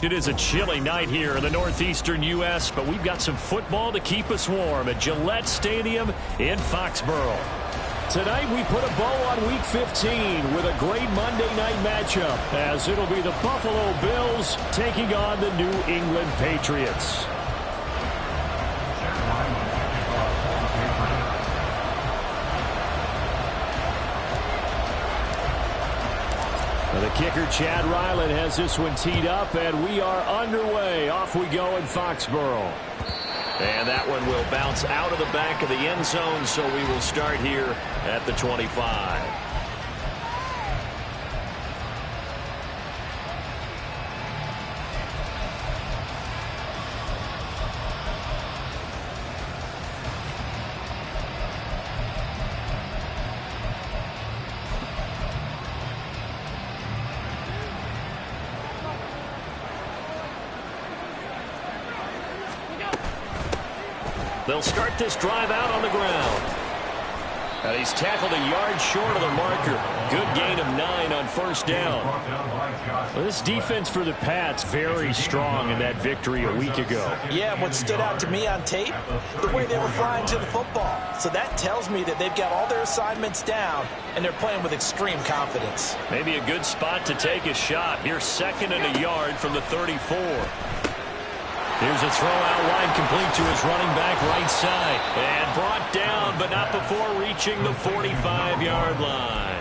It is a chilly night here in the northeastern U.S., but we've got some football to keep us warm at Gillette Stadium in Foxborough. Tonight we put a bow on Week 15 with a great Monday night matchup, as it'll be the Buffalo Bills taking on the New England Patriots. The kicker, Chad Ryland, has this one teed up, and we are underway. Off we go in Foxborough. And that one will bounce out of the back of the end zone, so we will start here at the 25. They'll start this drive out on the ground. And he's tackled a yard short of the marker. Good gain of 9 on first down. Well, this defense for the Pats very strong in that victory a week ago. Yeah, and what stood out to me on tape, the way they were flying to the football. So that tells me that they've got all their assignments down, and they're playing with extreme confidence. Maybe a good spot to take a shot. Here's 2nd and a yard from the 34. Here's a throw out wide, complete to his running back right side. And brought down, but not before reaching the 45-yard line.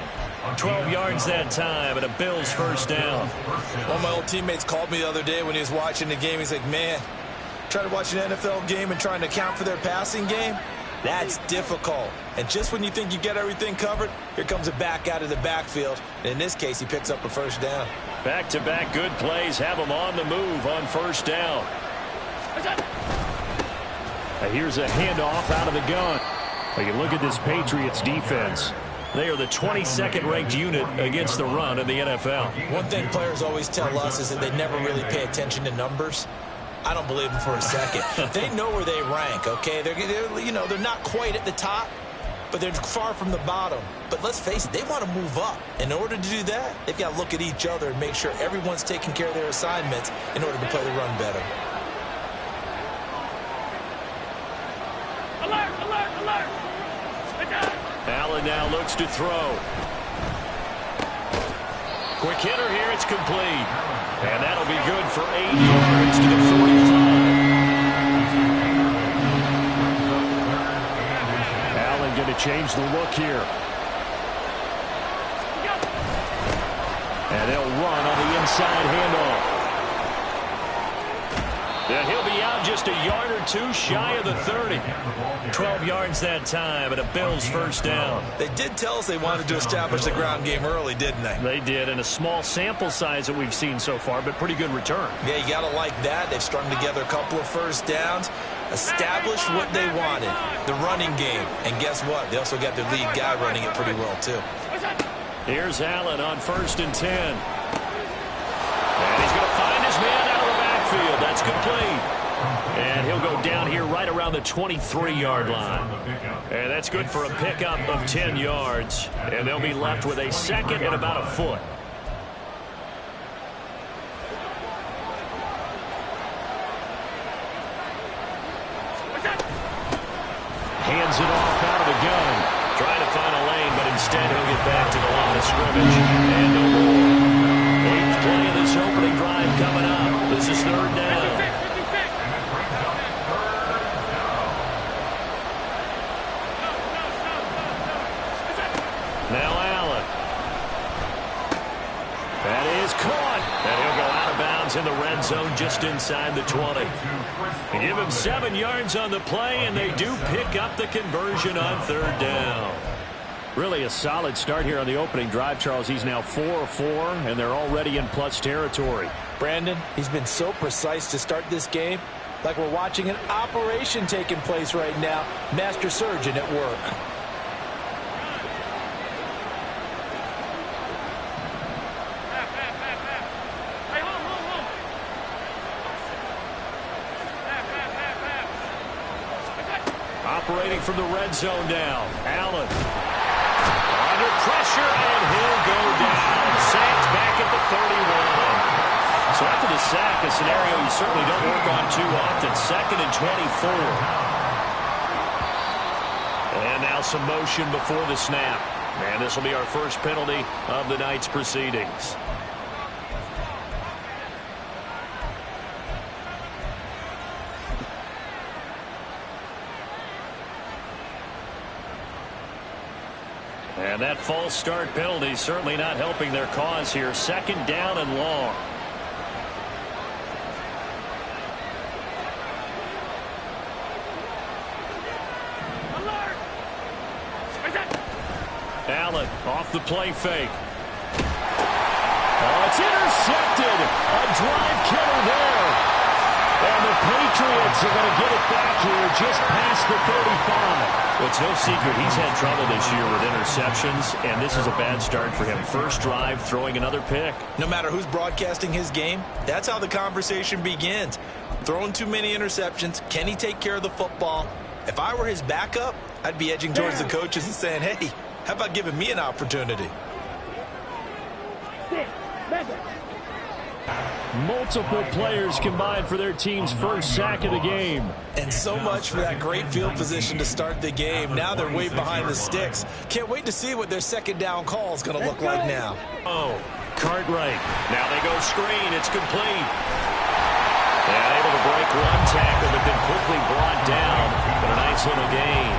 12 yards that time, and a Bills first down. One of my old teammates called me the other day when he was watching the game. He's like, man, trying to watch an NFL game and trying to account for their passing game? That's difficult. And just when you think you get everything covered, here comes a back out of the backfield. And in this case, he picks up a first down. Back-to-back good plays have him on the move on first down. Here's a handoff out of the gun. You look at this Patriots defense. They are the 22nd ranked unit against the run in the NFL. One thing players always tell us is that they never really pay attention to numbers. I don't believe them for a second. They know where they rank, okay? They're not quite at the top, but they're far from the bottom. But let's face it, they want to move up. In order to do that, they've got to look at each other and make sure everyone's taking care of their assignments in order to play the run better. Allen now looks to throw. Quick hitter here, it's complete. And that'll be good for 8 yards to the 45. Allen going to change the look here. And they'll run on the inside handoff. And he'll be out just a yard or two shy of the 30. 12 yards that time, and a Bills first down. They did tell us they wanted to establish the ground game early, didn't they? They did, and a small sample size that we've seen so far, but pretty good return. Yeah, you got to like that. They've strung together a couple of first downs, established what they wanted, the running game. And guess what? They also got their lead guy running it pretty well, too. Here's Allen on 1st and 10. And he's going to find his man out of the backfield. That's complete. And he'll go down here right around the 23-yard line. And that's good for a pickup of 10 yards. And they'll be left with a 2nd and about a foot. Hands it off out of the gun. Trying to find a lane, but instead he'll get back to the line of scrimmage. And no more. 8th play of this opening drive coming up. This is 3rd down. Now Allen. That is caught. And he'll go out of bounds in the red zone just inside the 20. They give him 7 yards on the play, and they do pick up the conversion on 3rd down. Really a solid start here on the opening drive, Charles. He's now 4 of 4, and they're already in plus territory. Brandon, he's been so precise to start this game, like we're watching an operation taking place right now. Master surgeon at work. Operating from the red zone now. Allen. Under pressure, and he'll go down. Sacked back at the 31. So after the sack, a scenario you certainly don't work on too often. 2nd and 24. And now some motion before the snap. And this will be our first penalty of the night's proceedings. And that false start penalty certainly not helping their cause here. 2nd down and long. Allen off the play fake. Oh, it's intercepted. A drive killer there. And the Patriots are going to get it back here just past the 35. Well, it's no secret he's had trouble this year with interceptions, and this is a bad start for him. First drive, throwing another pick. No matter who's broadcasting his game, that's how the conversation begins. Throwing too many interceptions. Can he take care of the football? If I were his backup, I'd be edging towards the coaches and saying, hey, how about giving me an opportunity? Multiple players combined for their team's first sack of the game. And so much for that great field position to start the game. Now they're way behind the sticks. Can't wait to see what their 2nd down call is going to look like now. Oh, Cartwright. Now they go screen. It's complete. And able to break one tackle, but then quickly brought down. But a nice little gain.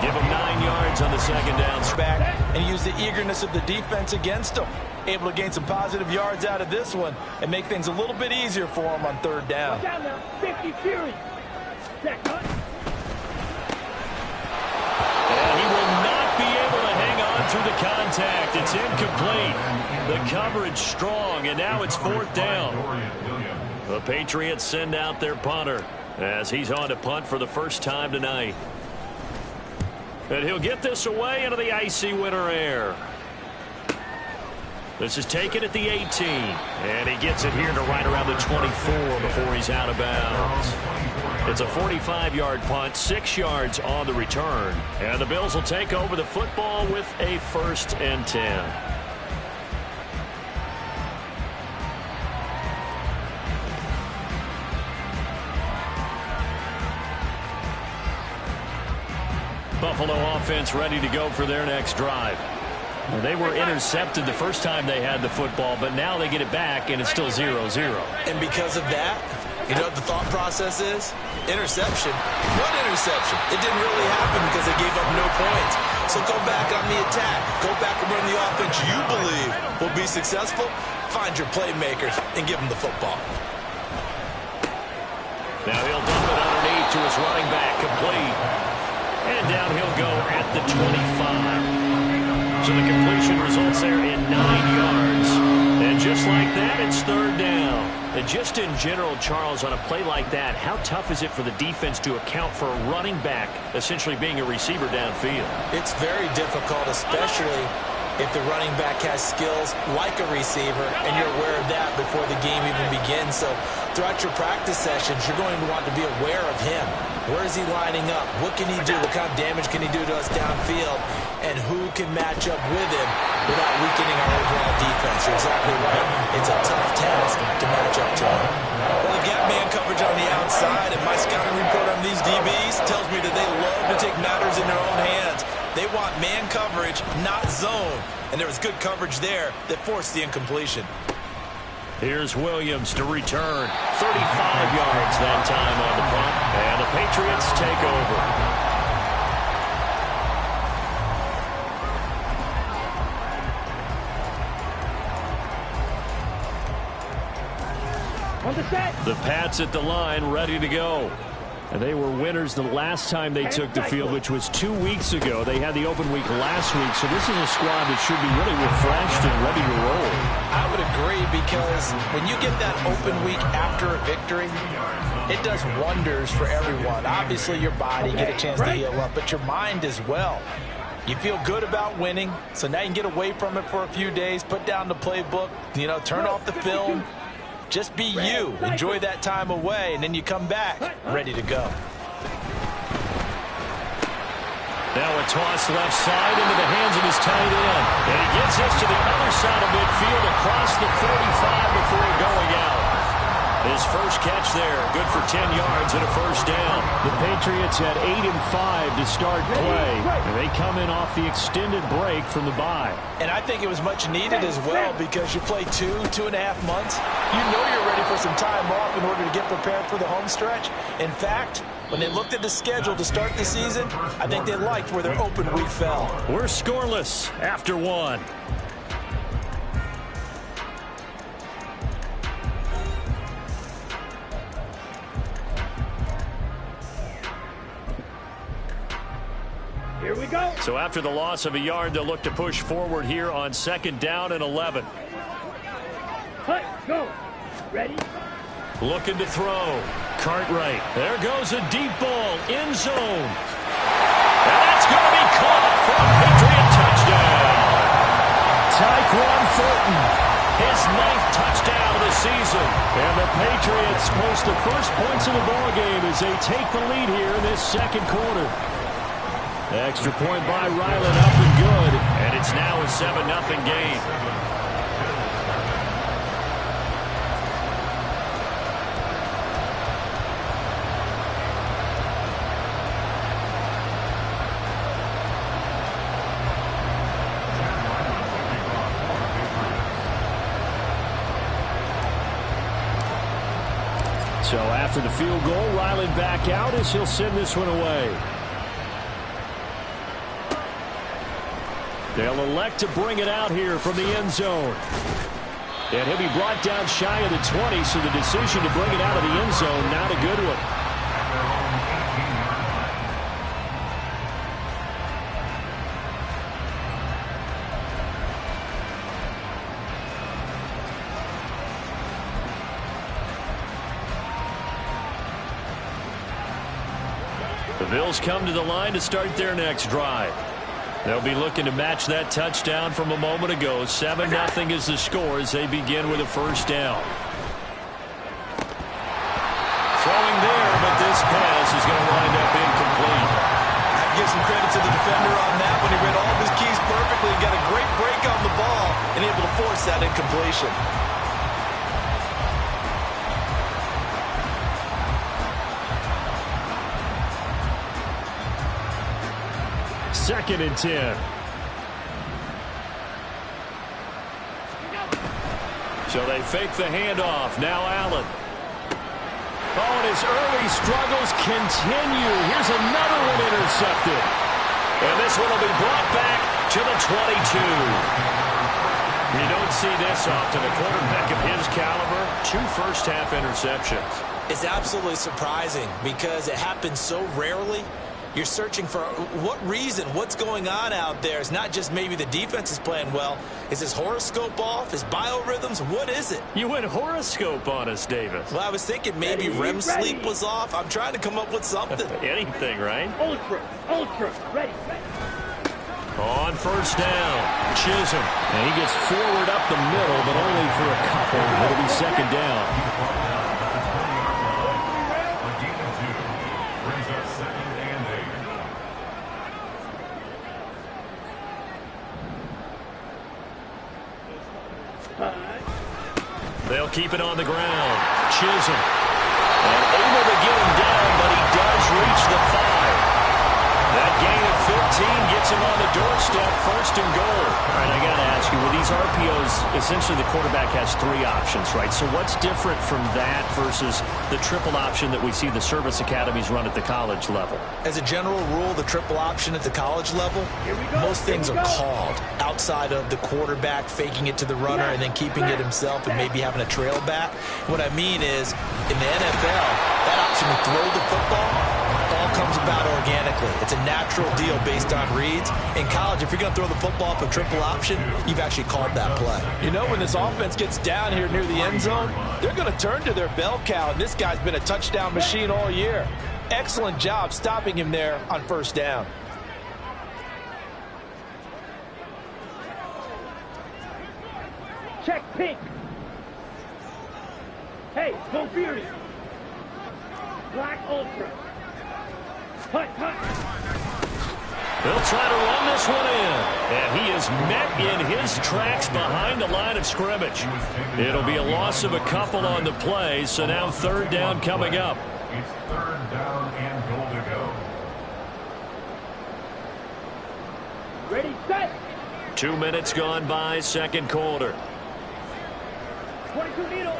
Give him 9 yards on the 2nd down. Back and use the eagerness of the defense against him. Able to gain some positive yards out of this one and make things a little bit easier for him on 3rd down. And he will not be able to hang on through the contact. It's incomplete. The coverage strong, and now it's 4th down. The Patriots send out their punter as he's on to punt for the first time tonight. And he'll get this away into the icy winter air. This is taken at the 18. And he gets it here to right around the 24 before he's out of bounds. It's a 45-yard punt, 6 yards on the return. And the Bills will take over the football with a 1st and 10. Buffalo offense ready to go for their next drive. Well, they were intercepted the first time they had the football, but now they get it back, and it's still 0-0. And because of that, you know what the thought process is? Interception. What interception? It didn't really happen because they gave up no points. So go back on the attack. Go back and run the offense you believe will be successful. Find your playmakers and give them the football. Now he'll dump it underneath to his running back, complete. And down he'll go at the 25. So the completion results there in 9 yards. And just like that, it's 3rd down. And just in general, Charles, on a play like that, how tough is it for the defense to account for a running back essentially being a receiver downfield? It's very difficult, especially if the running back has skills like a receiver, and you're aware of that before the game even begins. So throughout your practice sessions, you're going to want to be aware of him. Where is he lining up? What can he do? What kind of damage can he do to us downfield? And who can match up with him without weakening our overall defense? You're exactly right. It's a tough task to match up to him. Well, they've got man coverage on the outside, and my scouting report on these DBs tells me that they love to take matters in their own hands. They want man coverage, not zone. And there was good coverage there that forced the incompletion. Here's Williams to return. 35 yards that time on the punt. And the Patriots take over. The Pats at the line, ready to go. And they were winners the last time they took the field, which was 2 weeks ago. They had the open week last week, so this is a squad that should be really refreshed and ready to roll. I would agree, because when you get that open week after a victory, it does wonders for everyone. Obviously, your body, get a chance to heal up, but your mind as well. You feel good about winning, so now you can get away from it for a few days, put down the playbook, turn off the film. Just be you. Enjoy that time away, and then you come back ready to go. Now a toss left side into the hands of his tight end. And he Sends this to the other side of midfield across the 45 before going out. His first catch there, good for 10 yards and a first down. The Patriots had 8 and 5 to start play. And they come in off the extended break from the bye. And I think it was much needed as well because you play 2.5 months. You know you're ready for some time off in order to get prepared for the home stretch. In fact, when they looked at the schedule to start the season, I think they liked where their open week fell. We're scoreless after one. Here we go. So after the loss of a yard, they'll look to push forward here on 2nd down and 11. Go. Ready? Looking to throw. Cartwright. There goes a deep ball. End zone. And that's going to be caught for a Patriot touchdown. Tyquan Thornton. His 9th touchdown of the season. And the Patriots post the first points of the ballgame as they take the lead here in this second quarter. Extra point by Ryland, up and good. And it's now a 7-0 game. So after the field goal, Ryland back out as he'll send this one away. They'll elect to bring it out here from the end zone. And he'll be brought down shy of the 20, so the decision to bring it out of the end zone, not a good one. The Bills come to the line to start their next drive. They'll be looking to match that touchdown from a moment ago. 7-0 is the score as they begin with a first down. Throwing there, but this pass is going to wind up incomplete. I have to give some credit to the defender on that one. He read all of his keys perfectly and got a great break on the ball and able to force that incompletion. Second and 10. So they fake the handoff. Now Allen. Oh, and his early struggles continue. Here's another one intercepted. And this one will be brought back to the 22. You don't see this often. A quarterback of his caliber, 2 first-half interceptions. It's absolutely surprising because it happens so rarely. You're searching for what reason, what's going on out there. It's not just maybe the defense is playing well. Is his horoscope off? His biorhythms? What is it? You went horoscope on us, Davis. Well, I was thinking maybe REM sleep was off. I'm trying to come up with something. Anything, right? Ultra, ready. On first down, Chisholm. And he gets forward up the middle, but only for a couple. It'll be second down. They'll keep it on the ground. Chisholm. And able to get him down, but he does reach the 5. That gain of 15 gets him on the doorstep, first and goal. All right, I got to ask you, with these RPOs, essentially the quarterback has 3 options, right? So what's different from that versus the triple option that we see the service academies run at the college level? As a general rule, the triple option at the college level, most things are called outside of the quarterback faking it to the runner and then keeping it himself and maybe having a trail back. What I mean is, in the NFL, that option to throw the football all comes about organically. It's a natural deal based on reads. In college, if you're going to throw the football off a triple option, you've actually called that play. You know, when this offense gets down here near the end zone, they're going to turn to their bell cow, and this guy's been a touchdown machine all year. Excellent job stopping him there on first down. Check pink. Hey, go Fury. Black Ultra. Hut. They'll try to run this one in. And he is met in his tracks behind the line of scrimmage. It'll be a loss of a couple on the play, so now third down coming up. It's third down and goal to go. Ready, set. 2 minutes gone by, second quarter. 22 needle.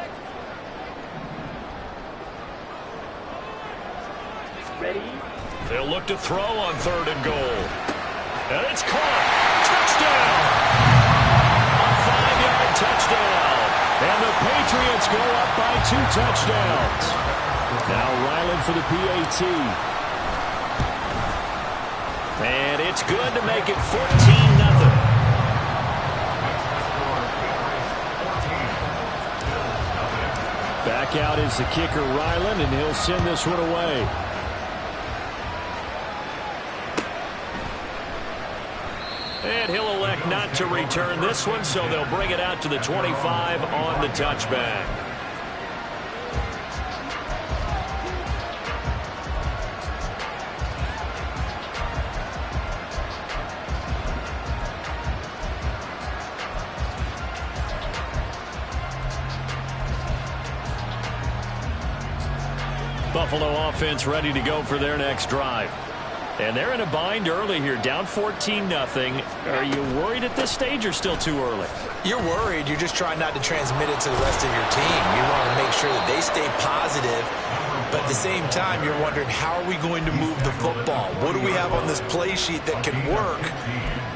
Ready. They'll look to throw on third and goal. And it's caught. Touchdown! A 5-yard touchdown. And the Patriots go up by 2 touchdowns. Now Ryland for the PAT. And it's good to make it 14-0. Back out is the kicker, Ryland, and he'll send this one away. And he'll elect not to return this one, so they'll bring it out to the 25 on the touchback. Buffalo offense ready to go for their next drive. And they're in a bind early here, down 14-0. Are you worried at this stage or still too early? You're worried. You're just trying not to transmit it to the rest of your team. You want to make sure that they stay positive. But at the same time, you're wondering, how are we going to move the football? What do we have on this play sheet that can work?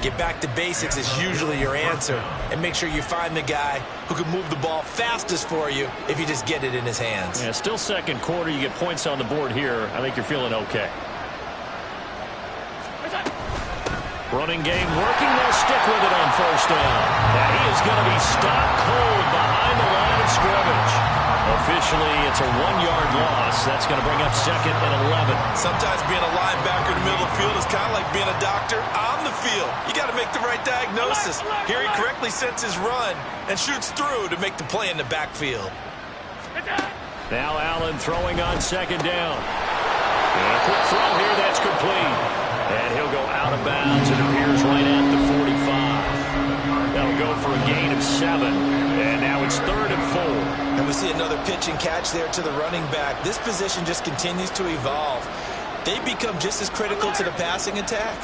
Get back to basics is usually your answer. And make sure you find the guy who can move the ball fastest for you if you just get it in his hands. Yeah, still second quarter. You get points on the board here. I think you're feeling okay. Running game working. They'll stick with it on first down. And he is going to be stopped cold behind the line of scrimmage. Officially, it's a 1-yard loss. That's going to bring up second and 11. Sometimes being a linebacker in the middle of the field is kind of like being a doctor on the field. You got to make the right diagnosis. Here he correctly sets his run and shoots through to make the play in the backfield. Now Allen throwing on second down. And a quick throw here. That's complete. And he'll go out of bounds. It appears right at the 45. That'll go for a gain of 7. And now it's third and 4. And we see another pitch and catch there to the running back. This position just continues to evolve. They become just as critical to the passing attack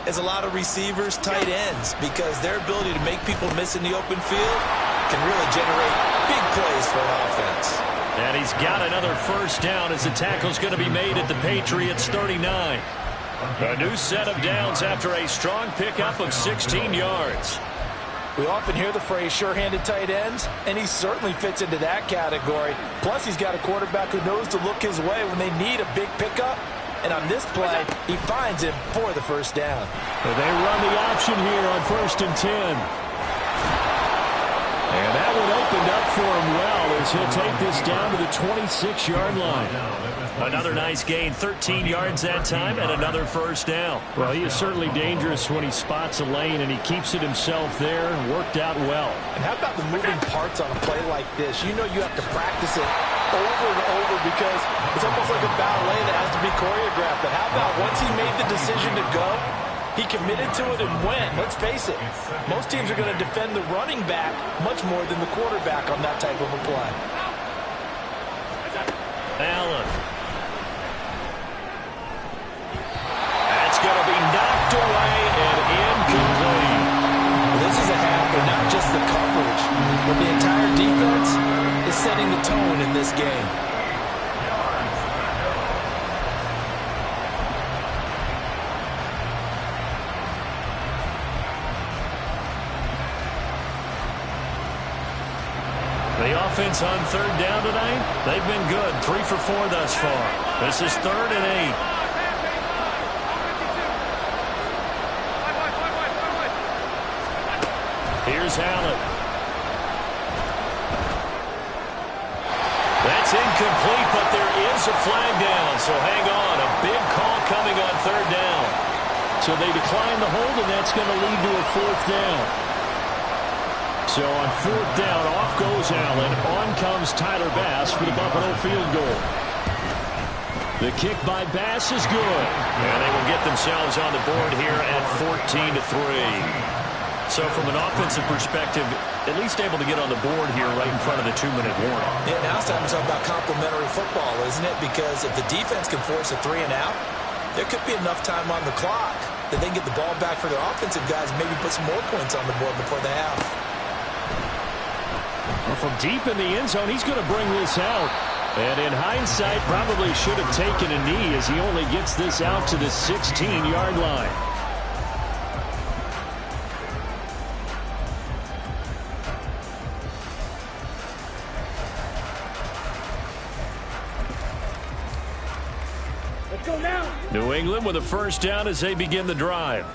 as a lot of receivers, tight ends, because their ability to make people miss in the open field can really generate big plays for an offense. And he's got another first down as the tackle's going to be made at the Patriots 39. A new set of downs after a strong pickup of 16 yards. We often hear the phrase sure-handed tight ends, and he certainly fits into that category. Plus, he's got a quarterback who knows to look his way when they need a big pickup. And on this play, he finds him for the first down. Well, they run the option here on 1st and 10. And that one opened up for him well as he'll take this down to the 26-yard line. Another nice gain, 13 yards that time, and another first down. Well, he is certainly dangerous when he spots a lane, and he keeps it himself there. Worked out well. And how about the moving parts on a play like this? You know you have to practice it over and over because it's almost like a ballet that has to be choreographed. But how about once he made the decision to go, he committed to it and went. Let's face it, most teams are going to defend the running back much more than the quarterback on that type of a play. Allen. That's going to be knocked away and incomplete. This is a half where not just the coverage, but the entire defense is setting the tone in this game. The offense on third down tonight, they've been good. 3 for 4 thus far. This is 3rd and 8. Here's Allen. That's incomplete, but there is a flag down. So hang on. A big call coming on third down. So they decline the hold, and that's going to lead to a 4th down. So on 4th down, off goes Allen. On comes Tyler Bass for the Buffalo field goal. The kick by Bass is good. And they will get themselves on the board here at 14-3. So from an offensive perspective, at least able to get on the board here right in front of the 2-minute warning. Yeah, now it's time to talk about complementary football, isn't it? Because if the defense can force a 3-and-out, there could be enough time on the clock that they can get the ball back for their offensive guys and maybe put some more points on the board before the half. Well, from deep in the end zone, he's going to bring this out. And in hindsight, probably should have taken a knee as he only gets this out to the 16-yard line. Let's go now. New England with a first down as they begin the drive.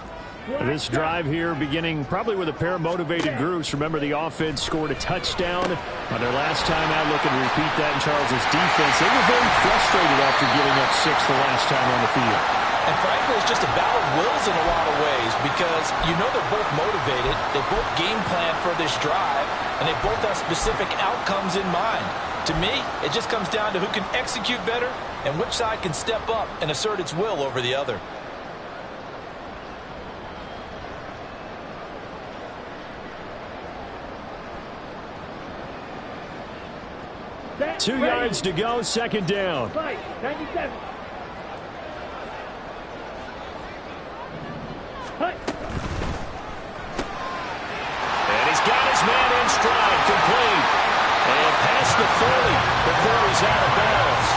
This drive here beginning probably with a pair of motivated groups. Remember, the offense scored a touchdown on their last time out. Looking to repeat that in Charles' defense. They were very frustrated after giving up 6 the last time on the field. And frankly, it's just a battle of wills in a lot of ways because you know they're both motivated. They both game plan for this drive, and they both have specific outcomes in mind. To me, it just comes down to who can execute better and which side can step up and assert its will over the other. 2 yards to go, second down. 97. And he's got his man in stride, complete. And past the 40 before he's out of bounds.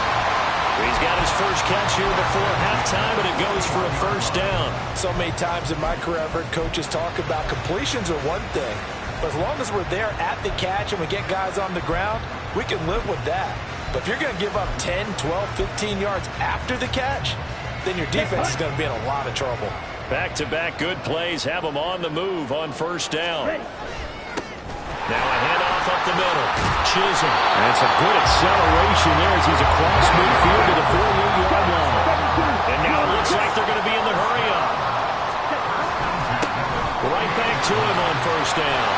He's got his first catch here before halftime, and it goes for a first down. So many times in my career I've heard coaches talk about completions are one thing. But as long as we're there at the catch and we get guys on the ground, we can live with that. But if you're going to give up 10, 12, 15 yards after the catch, then your defense is going to be in a lot of trouble. Back-to-back good plays have them on the move on first down. Now a handoff up the middle. Chisholm. That's a good acceleration there as he's across midfield to the 48-yard line. And now it looks like they're going to be in the hurry-up. Right back to him on first down.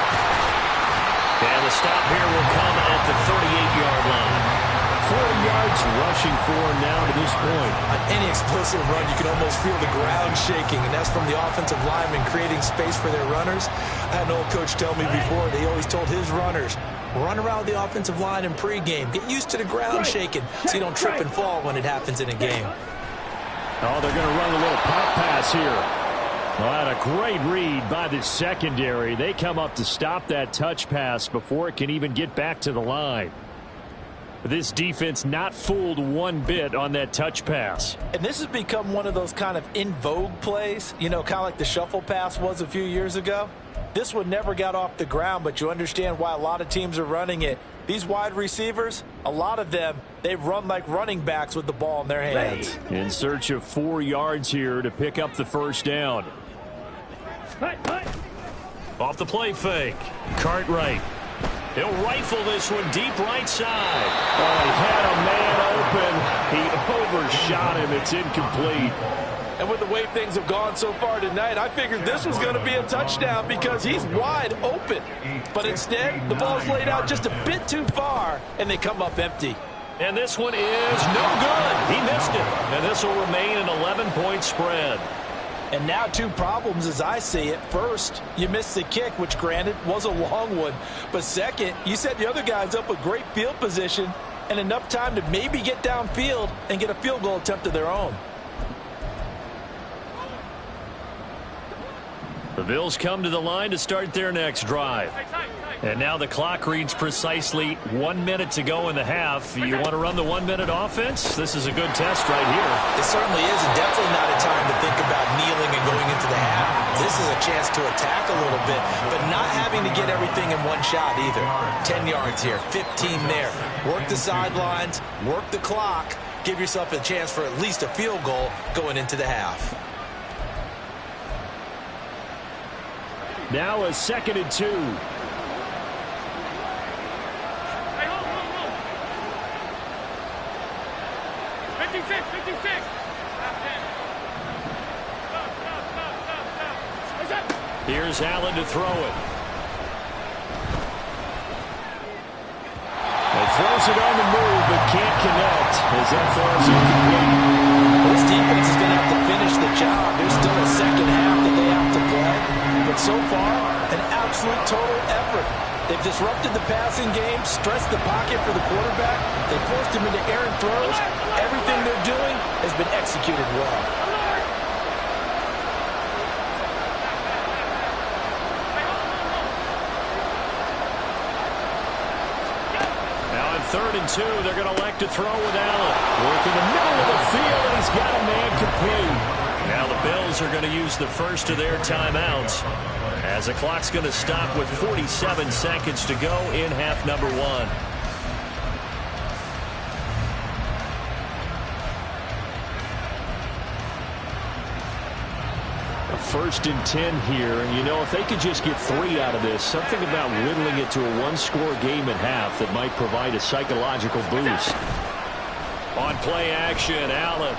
And the stop here will come at the 38-yard line. 40 yards rushing for him now to this point. On any explosive run, you can almost feel the ground shaking, and that's from the offensive linemen creating space for their runners. I had an old coach tell me before, they always told his runners, run around the offensive line in pregame. Get used to the ground shaking so you don't trip and fall when it happens in a game. Oh, they're going to run a little pop pass here. Well, and a great read by the secondary. They come up to stop that touch pass before it can even get back to the line. This defense not fooled one bit on that touch pass. And this has become one of those kind of in vogue plays, you know, kind of like the shuffle pass was a few years ago. This one never got off the ground, but you understand why a lot of teams are running it. These wide receivers, a lot of them, they run like running backs with the ball in their hands. In search of 4 yards here to pick up the first down. Off the play fake. Cartwright. He'll rifle this one deep right side. Oh, he had a man open. He overshot him. It's incomplete. And with the way things have gone so far tonight, I figured this was going to be a touchdown because he's wide open. But instead, the ball's laid out just a bit too far, and they come up empty. And this one is no good. He missed it. And this will remain an 11-point spread. And now 2 problems as I see it. First, you missed the kick, which granted was a long one. But second, you set the other guys up with great field position and enough time to maybe get downfield and get a field goal attempt of their own. The Bills come to the line to start their next drive. And now the clock reads precisely 1 minute to go in the half. You want to run the 1-minute offense? This is a good test right here. It certainly is, and definitely not a time to think about kneeling and going into the half. This is a chance to attack a little bit, but not having to get everything in one shot either. 10 yards here, 15 there. Work the sidelines, work the clock, give yourself a chance for at least a field goal going into the half. Now a 2nd and 2. Here's Allen to throw it. He throws it on the move, but can't connect as that throws incomplete. This defense is going to have to finish the job. There's still a second half that they have to play. But so far, an absolute total effort. They've disrupted the passing game, stressed the pocket for the quarterback. They forced him into errant throws. Everything they're doing has been executed well. Now on 3rd and 2, they're going to elect to throw with Allen. Work in the middle of the field, and he's got a man complete. Now the Bills are going to use the first of their timeouts, as the clock's going to stop with 47 seconds to go in half number 1. A 1st and 10 here, and you know, if they could just get 3 out of this, something about whittling it to a 1-score game at half that might provide a psychological boost. On play action, Allen.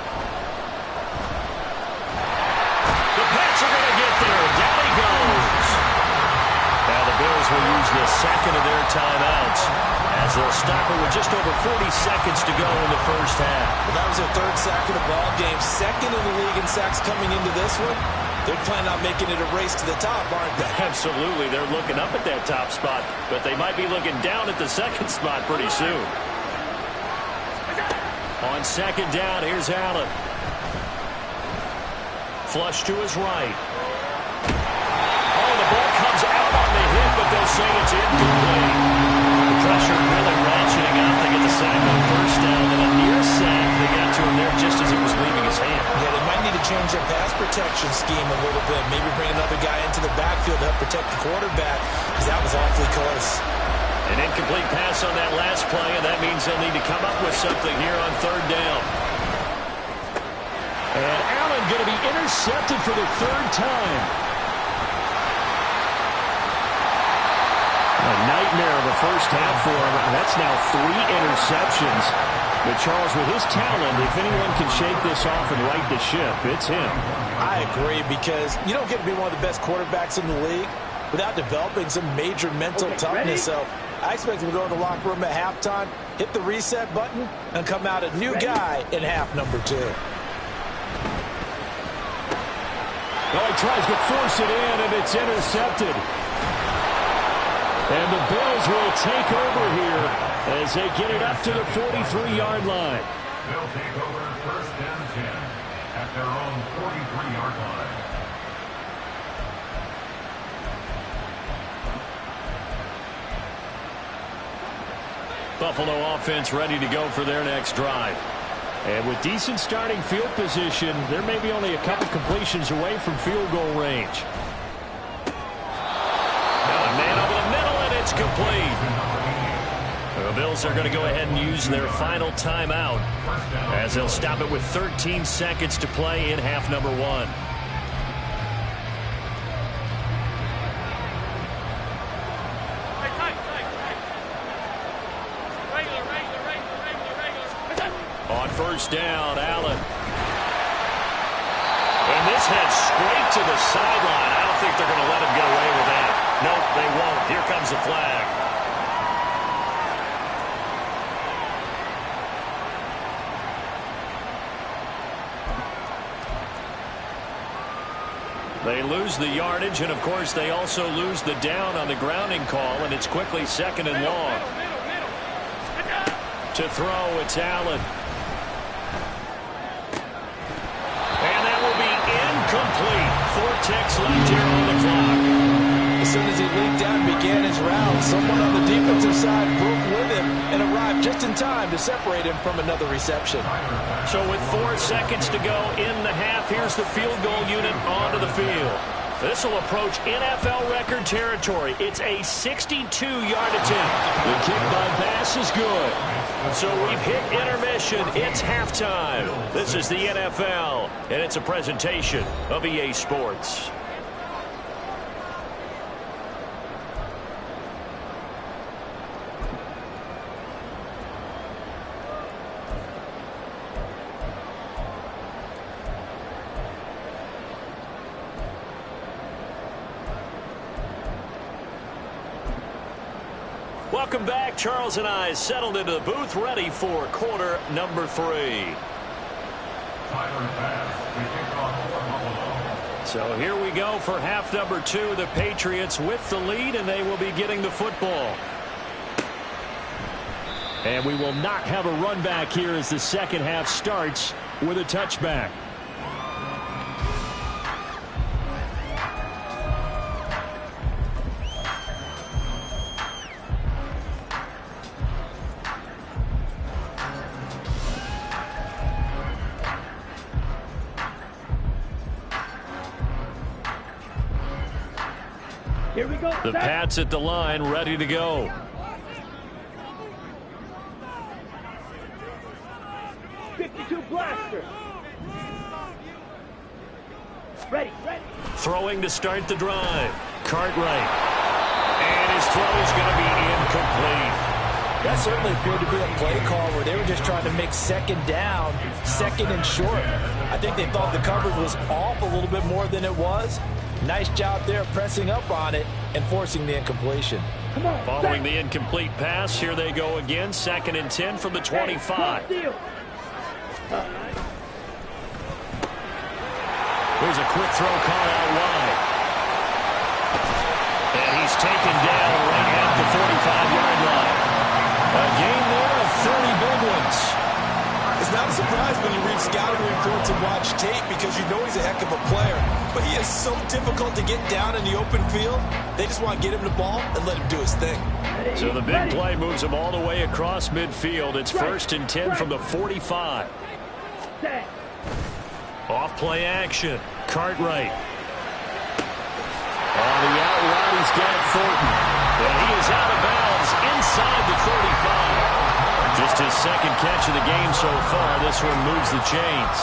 The Pats are going to get there. Down he goes. Now the Bills will use the second of their timeouts, as they'll stop it with just over 40 seconds to go in the first half. Well, that was their 3rd sack of the ball game. 2nd in the league in sacks coming into this one. They're planning on making it a race to the top, aren't they? Absolutely. They're looking up at that top spot, but they might be looking down at the 2nd spot pretty soon. On 2nd down, here's Allen. Flush to his right. Oh, the ball comes out on the hit, but they'll say it's incomplete. The pressure really ratcheting up. They get the sack on 1st down, and a near sack. They got to him there just as it was leaving his hand. Yeah, they might need to change their pass protection scheme a little bit. Maybe bring another guy into the backfield to help protect the quarterback, because that was awfully close. An incomplete pass on that last play, and that means they'll need to come up with something here on 3rd down. And Allen going to be intercepted for the 3rd time. A nightmare of a first half for him, and that's now 3 interceptions. But Charles, with his talent, if anyone can shake this off and right the ship, it's him. I agree, because you don't get to be one of the best quarterbacks in the league without developing some major mental toughness. So I expect him to go in the locker room at halftime, hit the reset button, and come out a new guy in half number 2. Oh, he tries to force it in, and it's intercepted. And the Bills will take over here as they get it up to the 43-yard line. They'll take over 1st and 10 at their own 43-yard line. Buffalo offense ready to go for their next drive. And with decent starting field position, there may be only a couple completions away from field goal range. Now a man over the middle, and it's complete. The Bills are going to go ahead and use their final timeout, as they'll stop it with 13 seconds to play in half number 1. On 1st down, Allen. And this heads straight to the sideline. I don't think they're going to let him get away with that. Nope, they won't. Here comes the flag. They lose the yardage, and of course they also lose the down on the grounding call, and it's quickly 2nd and long. To throw, it's Allen. And that will be incomplete. 4 ticks left here on the clock. As soon as he leaped out and began his round, someone on the defensive side broke with him and arrived just in time to separate him from another reception. So with 4 seconds to go in the half, here's the field goal unit onto the field. This will approach NFL record territory. It's a 62-yard attempt. The kick by Bass is good. So we've hit intermission. It's halftime. This is the NFL, and it's a presentation of EA Sports. Welcome back. Charles and I settled into the booth, ready for quarter number 3. Tyler Bass to kick off for Buffalo. So here we go for half number 2. The Patriots with the lead, and they will be getting the football. And we will not have a run back here as the second half starts with a touchback. Here we go. The Pats at the line, ready to go. Blaster. Ready. Throwing to start the drive. Cartwright. And his throw is going to be incomplete. That certainly appeared to be a play call where they were just trying to make second down, second and short. I think they thought the coverage was off a little bit more than it was. Nice job there pressing up on it and forcing the incompletion. Following the incomplete pass, here they go again. 2nd and 10 from the 25. Here's a quick throw caught out wide. And he's taken down right at the 45-yard line. A game there of 30 big ones. It's not a surprise when you read scouting reports and watch tape because you know he's a heck of a player. But he is so difficult to get down in the open field. They just want to get him the ball and let him do his thing. So the big play moves him all the way across midfield. It's 1st and 10 from the 45. Off play action. Cartwright. On the out route, he's got Thornton. And he is out of bounds inside the 35. Just his second catch of the game so far. This one moves the chains.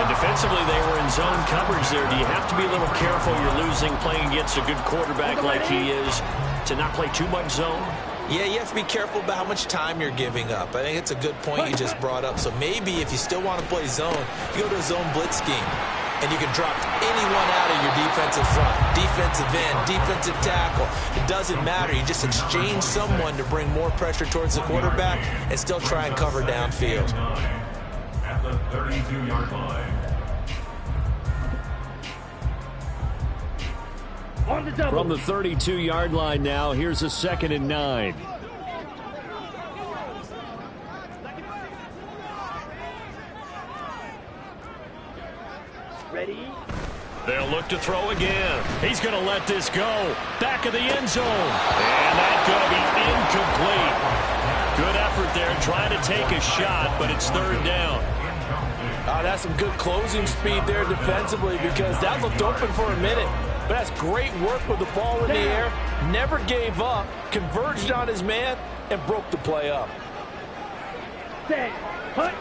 And defensively, they were in zone coverage there. Do you have to be a little careful? You're losing playing against a good quarterback like he is to not play too much zone? Yeah, you have to be careful about how much time you're giving up. I think it's a good point you just brought up. So maybe if you still want to play zone, you go to a zone blitz scheme. And you can drop anyone out of your defensive front, defensive end, defensive tackle. It doesn't matter. You just exchange someone to bring more pressure towards the quarterback and still try and cover downfield. At the 32-yard line. On the double. From the 32-yard line now, here's a 2nd and 9. Ready. They'll look to throw again. He's going to let this go. Back of the end zone. And that's going to be incomplete. Good effort there trying to take a shot, but it's 3rd down. That's some good closing speed there defensively because that looked open for a minute. But that's great work with the ball in the air. Never gave up, converged on his man, and broke the play up. Set. Hunt.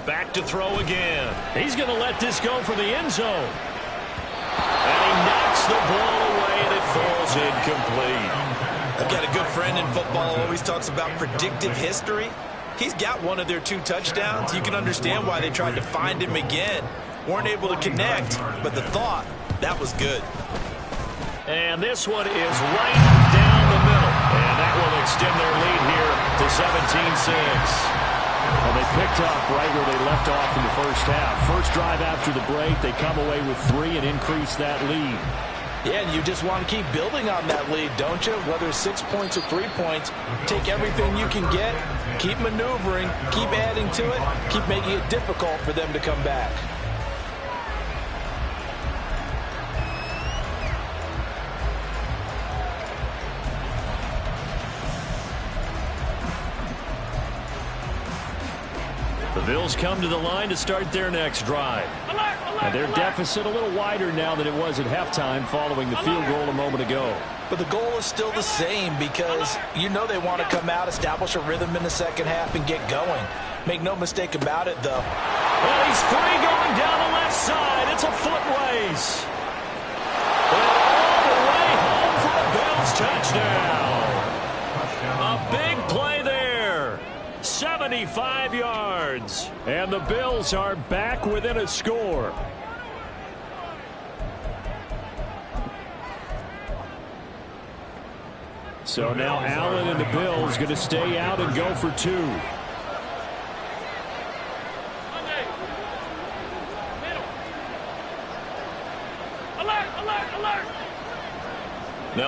Back to throw again. He's going to let this go for the end zone. And he knocks the ball away, and it falls incomplete. I've got a good friend in football who always talks about predictive history. He's got one of their 2 touchdowns. You can understand why they tried to find him again. Weren't able to connect, but the thought, that was good. And this one is right down the middle. And that will extend their lead here to 17-6. Well, they picked up right where they left off in the first half. First drive after the break, they come away with 3 and increase that lead. Yeah, and you just want to keep building on that lead, don't you? Whether it's 6 points or 3 points, take everything you can get, keep maneuvering, keep adding to it, keep making it difficult for them to come back. The Bills come to the line to start their next drive. And their deficit a little wider now than it was at halftime following the field goal a moment ago. But the goal is still the same because you know they want to come out, establish a rhythm in the second half, and get going. Make no mistake about it, though. Well, he's free going down the left side. It's a foot race. All the way home for a Bills touchdown. A big play there. 75 yards. And the Bills are back within a score. So now Allen and the Bills going to stay out and go for 2.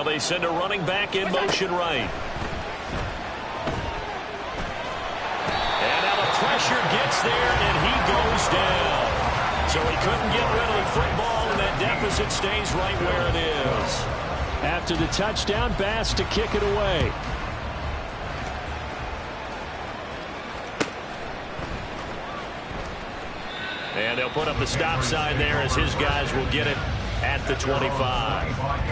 Well, they send a running back in motion right. And now the pressure gets there, and he goes down. So he couldn't get rid of the football, and that deficit stays right where it is. After the touchdown, Bass to kick it away. And they'll put up the stop sign there as his guys will get it at the 25.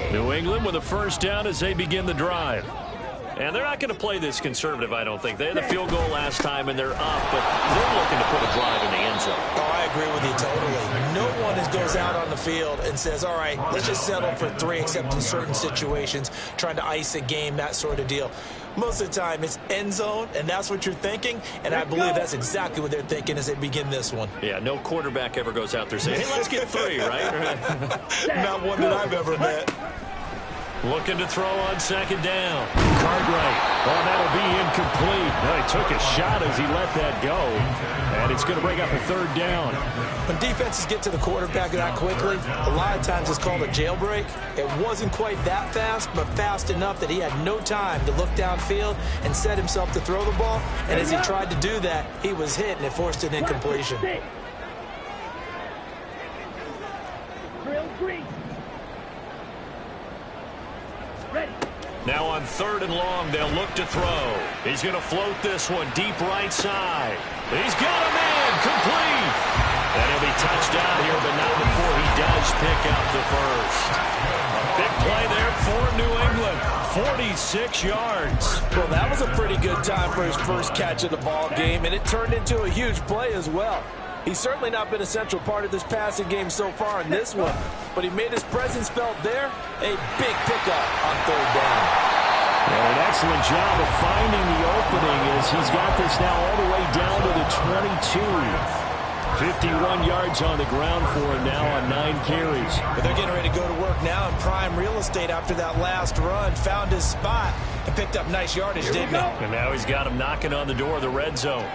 New England with a first down as they begin the drive. And they're not going to play this conservative, I don't think. They had the field goal last time, and they're up, but they're looking to put a drive in the end zone. Oh, I agree with you totally. No one goes out on the field and says, all right, let's just settle for 3, except in certain situations, trying to ice a game, that sort of deal. Most of the time, it's end zone, and that's what you're thinking, and I believe that's exactly what they're thinking as they begin this one. Yeah, no quarterback ever goes out there saying, hey, let's get 3, right? Not one that I've ever met. Looking to throw on second down. Cartwright. Oh, that'll be incomplete. Well, he took a shot as he let that go. And it's going to bring up a third down. When defenses get to the quarterback that quickly, a lot of times it's called a jailbreak. It wasn't quite that fast, but fast enough that he had no time to look downfield and set himself to throw the ball. And as he tried to do that, he was hit, and it forced an incompletion. Drill 3. Ready. Now on 3rd and long, they'll look to throw. He's going to float this one deep right side. He's got a man complete. And he'll be touched down here, but not before he does pick up the first. A big play there for New England. 46 yards. Well, that was a pretty good time for his first catch of the ball game, and it turned into a huge play as well. He's certainly not been a central part of this passing game so far in this one, but he made his presence felt there. A big pickup on 3rd down. And an excellent job of finding the opening as he's got this now all the way down to the 22. 51 yards on the ground for him now on 9 carries. But they're getting ready to go to work now in prime real estate after that last run. Found his spot and picked up nice yardage, didn't he? And now he's got him knocking on the door of the red zone.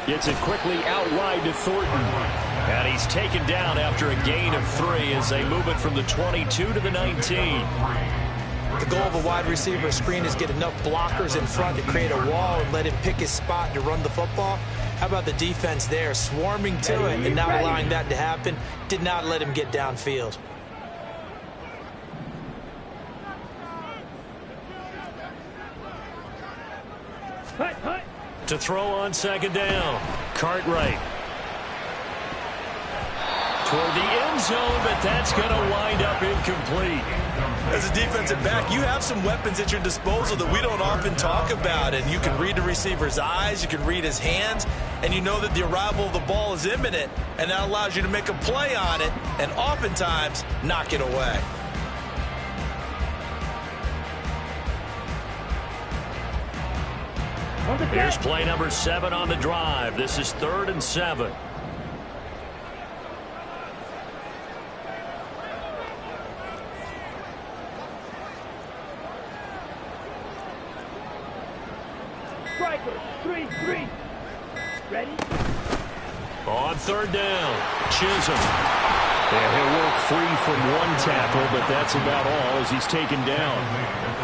Gets it quickly out wide to Thornton. And he's taken down after a gain of 3 as they move it from the 22 to the 19. The goal of a wide receiver screen is get enough blockers in front to create a wall and let him pick his spot to run the football. How about the defense there, swarming to it and not allowing that to happen? Did not let him get downfield. To throw on 2nd down. Cartwright. Toward the end zone, but that's going to wind up incomplete. As a defensive back, you have some weapons at your disposal that we don't often talk about. And you can read the receiver's eyes, you can read his hands, and you know that the arrival of the ball is imminent, and that allows you to make a play on it and oftentimes knock it away. Here's play number 7 on the drive. This is 3rd and 7. Striker, 3-3. Ready? On 3rd down, Chisholm. And he'll work free from 1 tackle, but that's about all as he's taken down.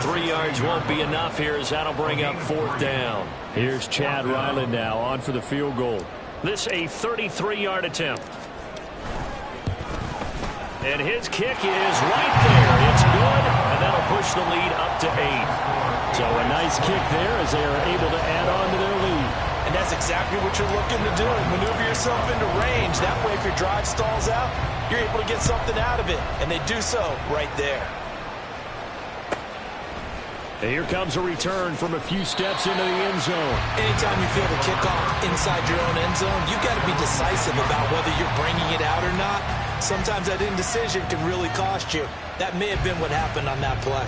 3 yards won't be enough here as that'll bring up 4th down. Here's Chad Ryland now on for the field goal. This a 33-yard attempt. And his kick is right there. It's good, and that'll push the lead up to 8. So a nice kick there as they are able to add on to their lead. And that's exactly what you're looking to do. Maneuver yourself into range. That way, if your drive stalls out, you're able to get something out of it. And they do so right there. And here comes a return from a few steps into the end zone. Anytime you feel the kickoff inside your own end zone, you've got to be decisive about whether you're bringing it out or not. Sometimes that indecision can really cost you. That may have been what happened on that play.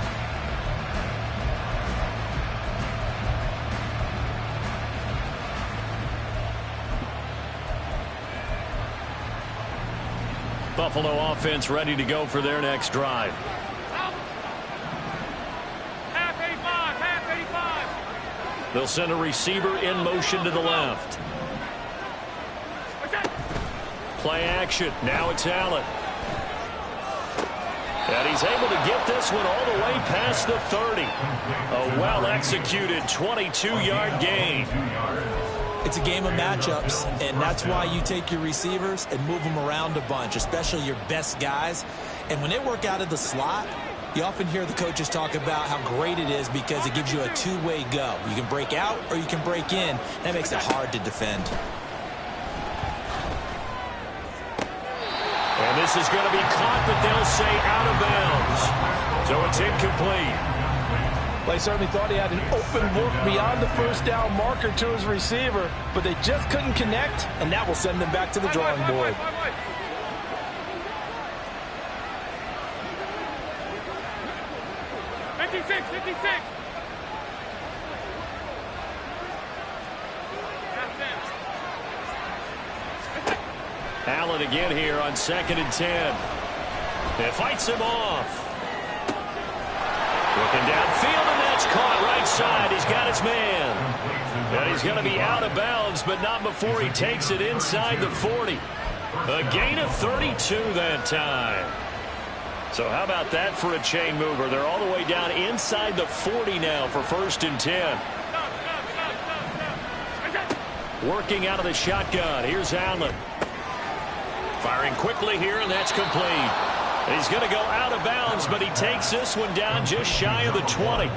Buffalo offense ready to go for their next drive. Half 85. They'll send a receiver in motion to the left. Play action. Now it's Allen. And he's able to get this one all the way past the 30. A well-executed 22-yard gain. It's a game of matchups, and that's why you take your receivers and move them around a bunch, especially your best guys. And when they work out of the slot, you often hear the coaches talk about how great it is because it gives you a two-way go. You can break out or you can break in. That makes it hard to defend. And this is going to be caught, but they'll say out of bounds. So it's incomplete. Well, he certainly thought he had an open look beyond the first down marker to his receiver, but they just couldn't connect, and that will send them back to the drawing board. Allen again here on 2nd and 10. It fights him off. Looking downfield, and that's caught right side. He's got his man. And he's going to be out of bounds, but not before he takes it inside the 40. A gain of 32 that time. So how about that for a chain mover? They're all the way down inside the 40 now for 1st and 10. Working out of the shotgun. Here's Allen. Firing quickly here, and that's complete. He's going to go out of bounds, but he takes this one down just shy of the 20.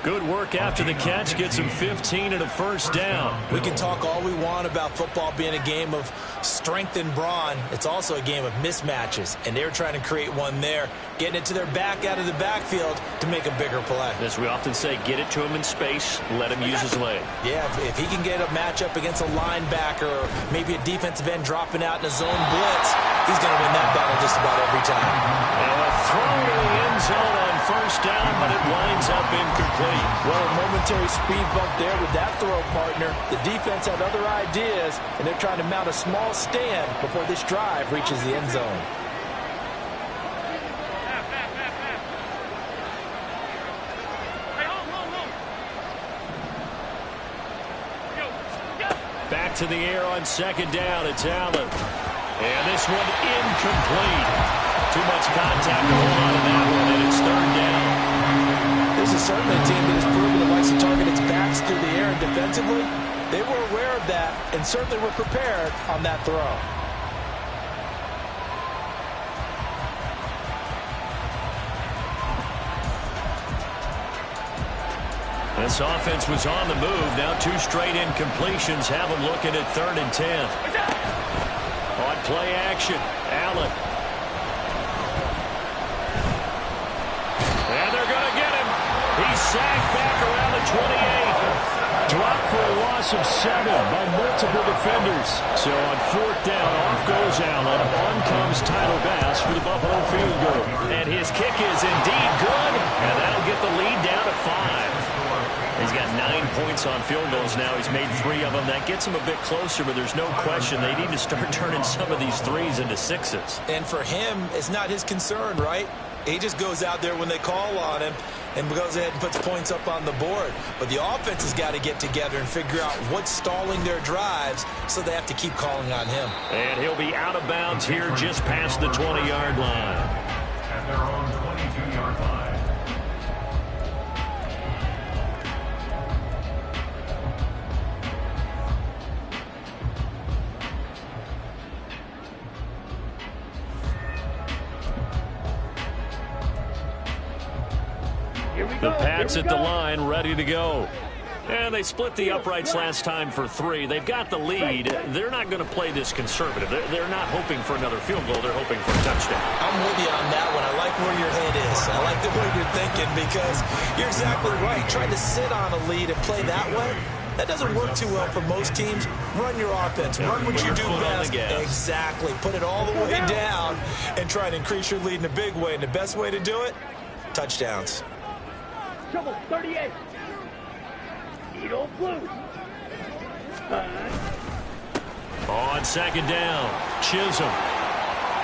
Good work after the catch. Gets him 15 and a first down. We can talk all we want about football being a game of strength and brawn. It's also a game of mismatches, and they're trying to create one there, getting it to their back out of the backfield to make a bigger play. As we often say, get it to him in space, let him use his leg. Yeah, if he can get a matchup against a linebacker or maybe a defensive end dropping out in a zone blitz, he's going to win that battle just about every time. And a throw to the end zone on first down, but it winds up incomplete. Well, a momentary speed bump there with that throw, partner. The defense had other ideas, and they're trying to mount a small stand before this drive reaches the end zone. Back to the air on 2nd down. It's Allen. And this one incomplete. Too much contact to hold on to that one, and it's 3rd down. This is certainly a team that has proven it likes to target its backs through the air and defensively. They were aware of that and certainly were prepared on that throw. This offense was on the move. Now 2 straight incompletions have them looking at 3rd and 10. On play action, Allen. And they're going to get him. He's sacked back around the 28. Dropped for a loss of 7 by multiple defenders. So on 4th down, off goes Allen. On comes Tyler Bass for the Buffalo field goal. And his kick is indeed good. And that'll get the lead down to 5. He's got 9 points on field goals now. He's made 3 of them. That gets him a bit closer, but there's no question they need to start turning some of these 3s into 6s. And for him, it's not his concern, right? He just goes out there when they call on him and goes ahead and puts points up on the board. But the offense has got to get together and figure out what's stalling their drives, so they have to keep calling on him. And he'll be out of bounds here just past the 20-yard line. At their own 22-yard line. The Pats at the line, ready to go. And they split the uprights last time for 3. They've got the lead. They're not going to play this conservative. They're not hoping for another field goal. They're hoping for a touchdown. I'm with you on that one. I like where your head is. I like the way you're thinking because you're exactly right. Trying to sit on a lead and play that way, that doesn't work too well for most teams. Run your offense. Run what you do best. Exactly. Put it all the way down and try to increase your lead in a big way. And the best way to do it, touchdowns. Trouble, 38. Eagle blue. On 2nd down, Chisholm.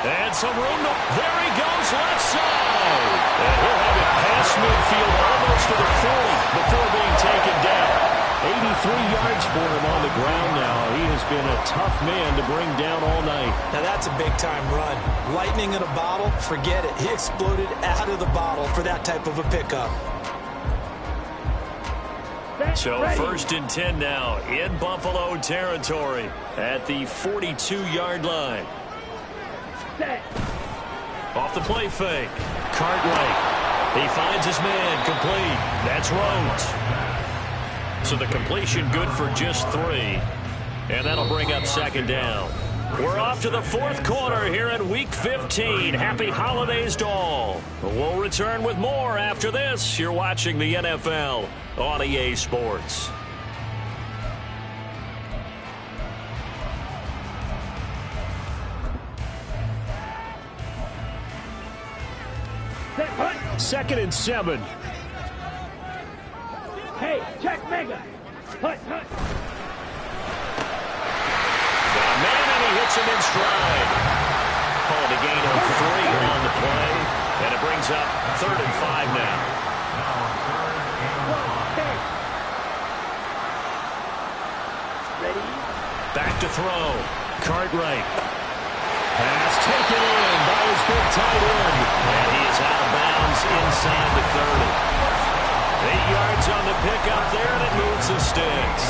And some room. There he goes, left side. And he'll have it past midfield almost to the 40 before being taken down. 83 yards for him on the ground now. He has been a tough man to bring down all night. Now that's a big-time run. Lightning in a bottle, forget it. He exploded out of the bottle for that type of a pickup. So first and 10 now in Buffalo territory at the 42-yard line. Off the play fake. Cartwright. He finds his man. Complete. That's Rhodes. So the completion good for just 3. And that'll bring up second down. We're off to the fourth quarter here in Week 15. Happy holidays to all. We'll return with more after this. You're watching the NFL on EA Sports. Second and 7. Hey, check Mega. Hut, hut. Got a man, and he hits him in stride. Called a gain of 3 on the play, and it brings up 3rd and 5 now. Ready? Back to throw. Cartwright. Pass taken in by his big tight end. And he is out of bounds inside the 30. 8 yards on the pickup there, and it moves the sticks.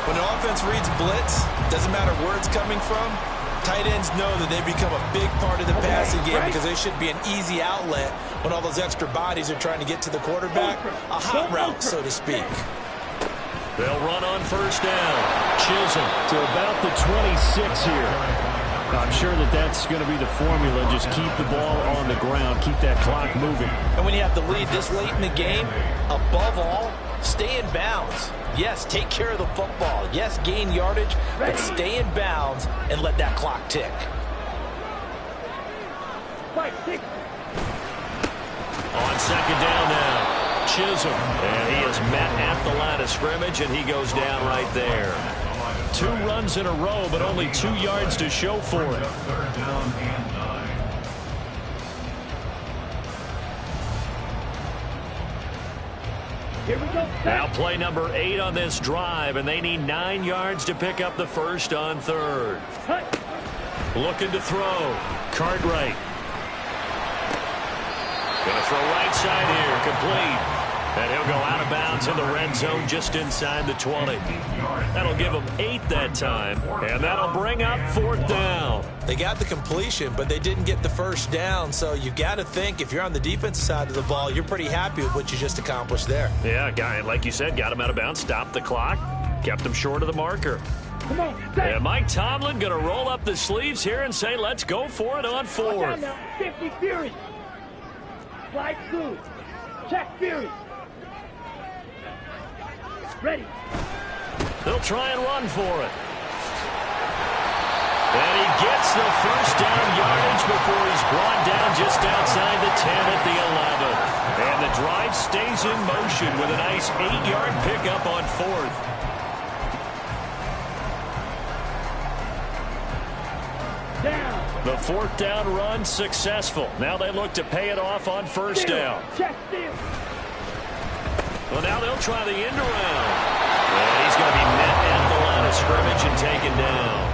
When the offense reads blitz, doesn't matter where it's coming from, tight ends know that they become a big part of the passing game because they should be an easy outlet when all those extra bodies are trying to get to the quarterback. A hot route, so to speak. They'll run on first down. Chisholm to about the 26 here. I'm sure that's going to be the formula. Just keep the ball on the ground. Keep that clock moving. And when you have the lead this late in the game, above all, stay in bounds. Yes, take care of the football. Yes, gain yardage, but stay in bounds and let that clock tick. 5-6. On second down now, Chisholm. And he is met at the line of scrimmage, and he goes down right there. 2 runs in a row, but only 2 yards to show for it. Third down and 9. Here we go. Now play number 8 on this drive, and they need 9 yards to pick up the first on 3rd. Hut. Looking to throw. Cartwright. Going to throw right side here. Complete. And he'll go out of bounds in the red zone just inside the 20. That'll give him 8 that time, and that'll bring up 4th down. They got the completion, but they didn't get the first down, so you got to think if you're on the defensive side of the ball, you're pretty happy with what you just accomplished there. Yeah, guy, like you said, got him out of bounds, stopped the clock, kept him short of the marker. Come on, set. And Mike Tomlin going to roll up the sleeves here and say, let's go for it on 4th. Now, 50 Fury. Slide through. Check Fury. Ready. They'll try and run for it. And he gets the first down yardage before he's brought down just outside the 10 at the 11. And the drive stays in motion with a nice 8-yard pickup on 4th. Down. The 4th down run successful. Now they look to pay it off on first down. Check steal. Well, now they'll try the end around. And he's going to be met at the line of scrimmage and taken down.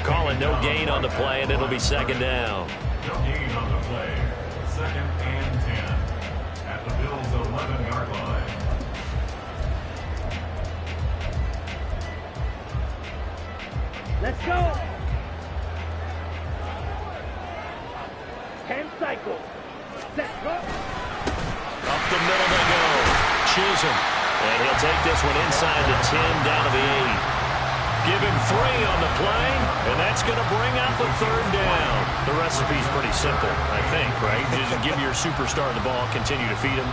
Calling no gain on the play, and it'll be second down. No gain on the play. Second and 10 at the Bills' 11-yard line. Let's go. 10 cycles. Set. Go. Up the middle they go. Chisholm. And he'll take this one inside the 10 down to the 8. Give him 3 on the play, and that's going to bring up the 3rd down. The recipe's pretty simple, I think, right? Just give your superstar the ball, continue to feed him.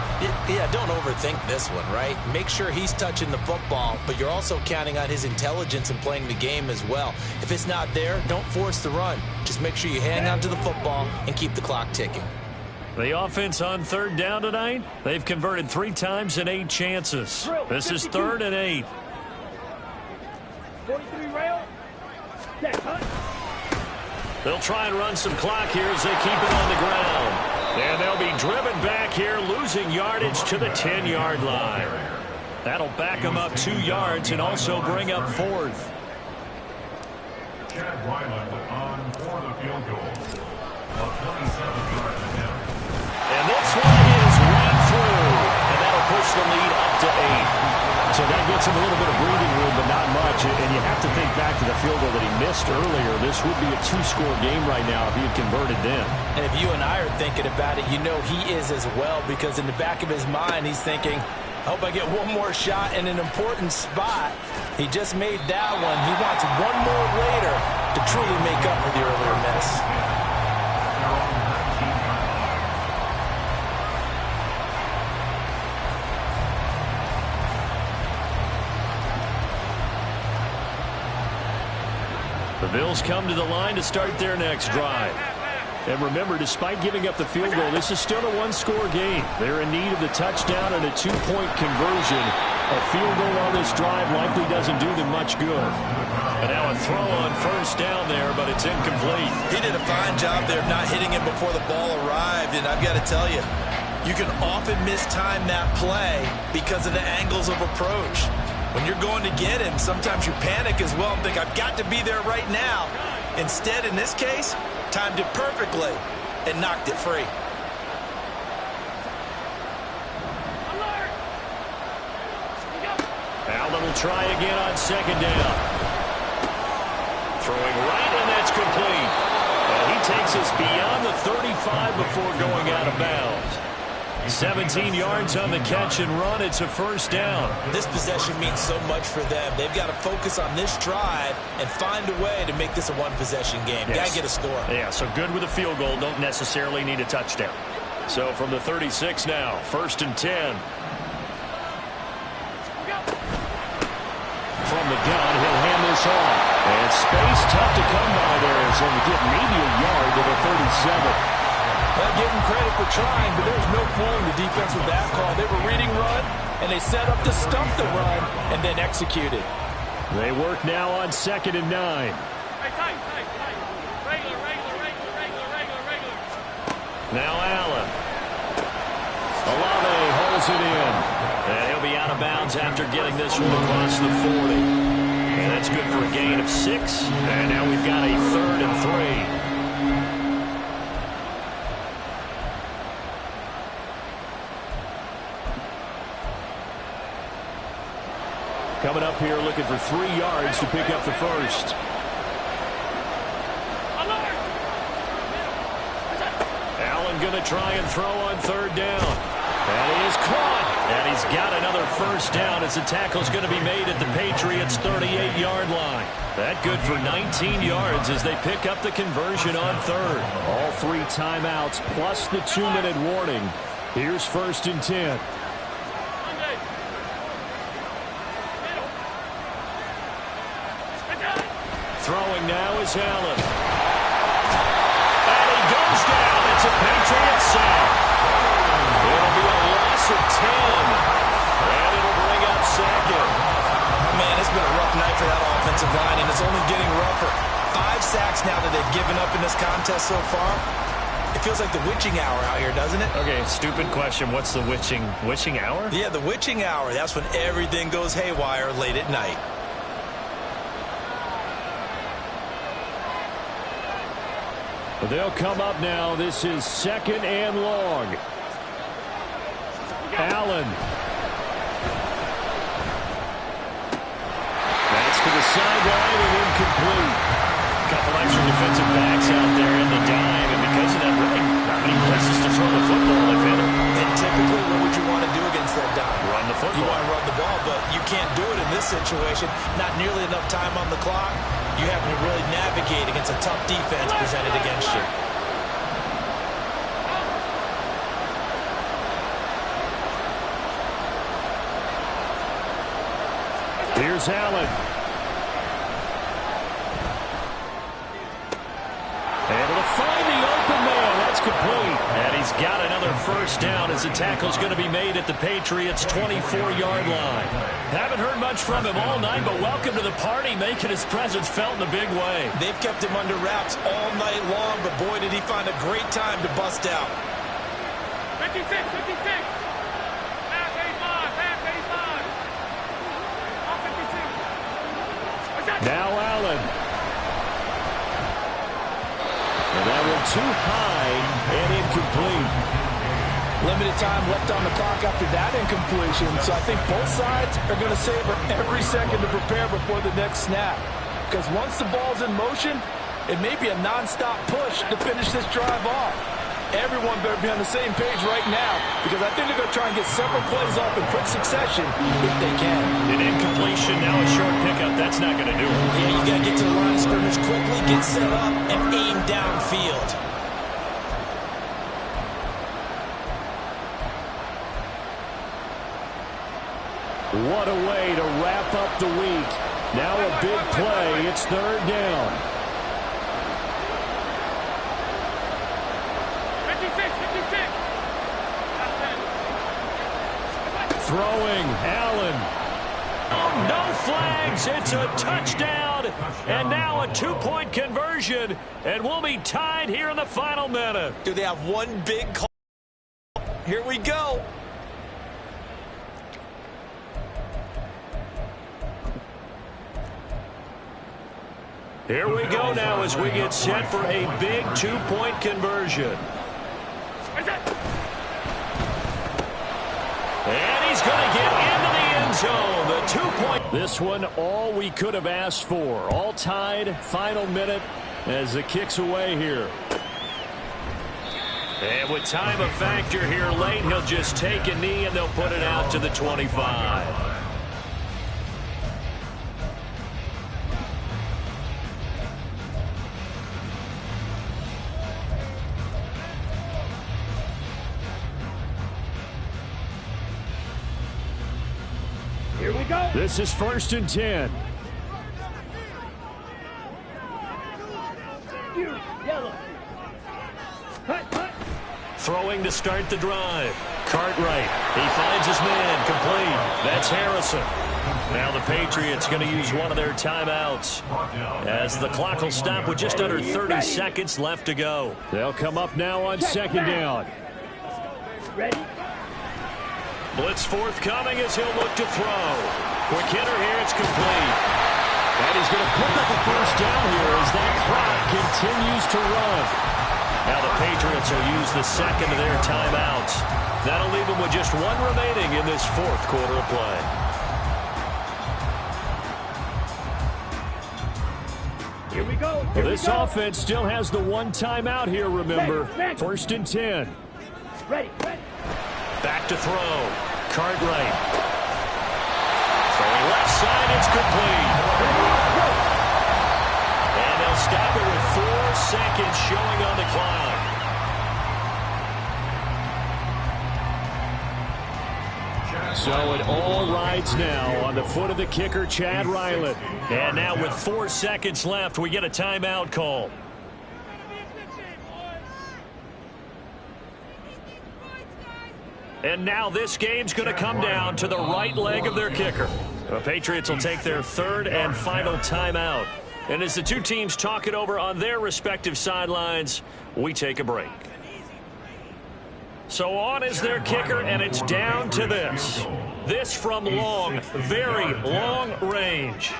Yeah, don't overthink this one, right? Make sure he's touching the football, but you're also counting on his intelligence and playing the game as well. If it's not there, don't force the run. Just make sure you hang on to the football and keep the clock ticking. The offense on 3rd down tonight, they've converted 3 times in 8 chances. This is 3rd and 8. 43 rail. Set. Hut. They'll try and run some clock here as they keep it on the ground. And they'll be driven back here, losing yardage to the 10-yard line. That'll back them up 2 yards and also bring up 4th. Chad Ryland on for the field goal. A 27-yard attempt. And this one is right through. And that'll push the lead up to 8. So that gets him a little bit of breathing room, but not much. And you have to think back to the field goal that he missed earlier. This would be a 2-score game right now if he had converted then. And if you and I are thinking about it, you know he is as well, because in the back of his mind, he's thinking, I hope I get one more shot in an important spot. He just made that one. He wants one more later to truly make up for the earlier miss. The Bills come to the line to start their next drive. And remember, despite giving up the field goal, this is still a 1-score game. They're in need of the touchdown and a 2-point conversion. A field goal on this drive likely doesn't do them much good. And now a throw on first down there, but it's incomplete. He did a fine job there of not hitting him before the ball arrived. And I've got to tell you, you can often mistime that play because of the angles of approach. When you're going to get him, sometimes you panic as well and think, I've got to be there right now. Instead, in this case, timed it perfectly and knocked it free. Allen will try again on second down. Throwing right, and that's complete. And he takes us beyond the 35 before going out of bounds. 17 yards on the catch and run. It's a first down. This possession means so much for them. They've got to focus on this drive and find a way to make this a one-possession game. Yes. Got to get a score. Yeah, so good with a field goal. Don't necessarily need a touchdown. So from the 36 now, 1st and 10. From the gun, he'll hand this off. And space tough to come by there as they get maybe a yard to the 37. Well, give them credit for trying, but there's no fooling the defense with that call. They were reading run, and they set up to stump the run and then executed. They work now on 2nd and 9. Now Allen. Olave holds it in. And he'll be out of bounds after getting this one across the 40. And that's good for a gain of 6. And now we've got a 3rd and 3. Coming up here looking for 3 yards to pick up the first. Allen going to try and throw on 3rd down. That is caught. And he's got another first down as the tackle's going to be made at the Patriots' 38-yard line. That good for 19 yards as they pick up the conversion on 3rd. All 3 timeouts plus the 2-minute warning. Here's 1st and 10. Throwing now is Allen. And he goes down. It's a Patriot sack. It'll be a loss of 10. And it'll bring up 2nd. Man, it's been a rough night for that offensive line, and it's only getting rougher. 5 sacks now that they've given up in this contest so far. It feels like the witching hour out here, doesn't it? Okay, stupid question. What's the witching hour? Yeah, the witching hour. That's when everything goes haywire late at night. They'll come up now. This is 2nd and long. Allen. That's to the sideline and incomplete. A couple extra defensive backs out there in the dime, and because of that, really not many places to throw the football if any. And typically, what would you want to do against that dime? Run the football. You want to run the ball, but you can't do it in this situation. Not nearly enough time on the clock. You have to really navigate against a tough defense presented against you. Here's Allen. Able to find the open man. That's complete. And he's got another first down as the tackle's going to be made at the Patriots' 24-yard line. Haven't heard much much from him all night, but welcome to the party, making his presence felt in a big way. They've kept him under wraps all night long, but boy, did he find a great time to bust out. 56, 56. Pass 85, pass 85. Off 52. Now Allen. And that one too high and incomplete. Limited time left on the clock after that incompletion, so I think both sides are going to savor every second to prepare before the next snap. Because once the ball's in motion, it may be a non-stop push to finish this drive off. Everyone better be on the same page right now, because I think they're going to try and get several plays off in quick succession if they can. An incompletion, now a short pickup. That's not going to do it. Yeah, you got to get to the line of scrimmage quickly, get set up, and aim downfield. What a way to wrap up the week. Now a big play. It's third down. 56, 56. Throwing, Allen. Oh, no flags. It's a touchdown. And now a two-point conversion. And we'll be tied here in the final minute. Do they have one big call? Here we go. Here we go now as we get set for a big two-point conversion. And he's going to get into the end zone. The two-point. This one, all we could have asked for. All tied, final minute as the kick's away here. And with time a factor here late, he'll just take a knee and they'll put it out to the 25. Here we go. This is 1st and 10. Yellow. Cut. Throwing to start the drive. Cartwright. He finds his man. Complete. That's Harrison. Now the Patriots going to use one of their timeouts as the clock will stop with just under 30 seconds left to go. They'll come up now on second down. Ready? Blitz forthcoming as he'll look to throw. Quick hitter here. It's complete. And he's going to pick up a first down here as that clock continues to run. Now the Patriots will use the second of their timeouts. That'll leave them with just one remaining in this fourth quarter of play. Here we go. Well, this offense still has the one timeout here, remember. 1st and 10. Ready. Back to throw. Cartwright. Throwing left side, it's complete. And they'll stop it with 4 seconds showing on the clock. So it all rides now on the foot of the kicker, Chad Ryland. And now with 4 seconds left, we get a timeout call. And now this game's going to come down to the right leg of their kicker. The Patriots will take their third and final timeout. And as the two teams talk it over on their respective sidelines, we take a break. So on is their kicker, and it's down to this. This from long, very long range.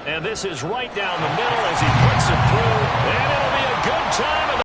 And this is right down the middle as he puts it through. And it'll be a good time.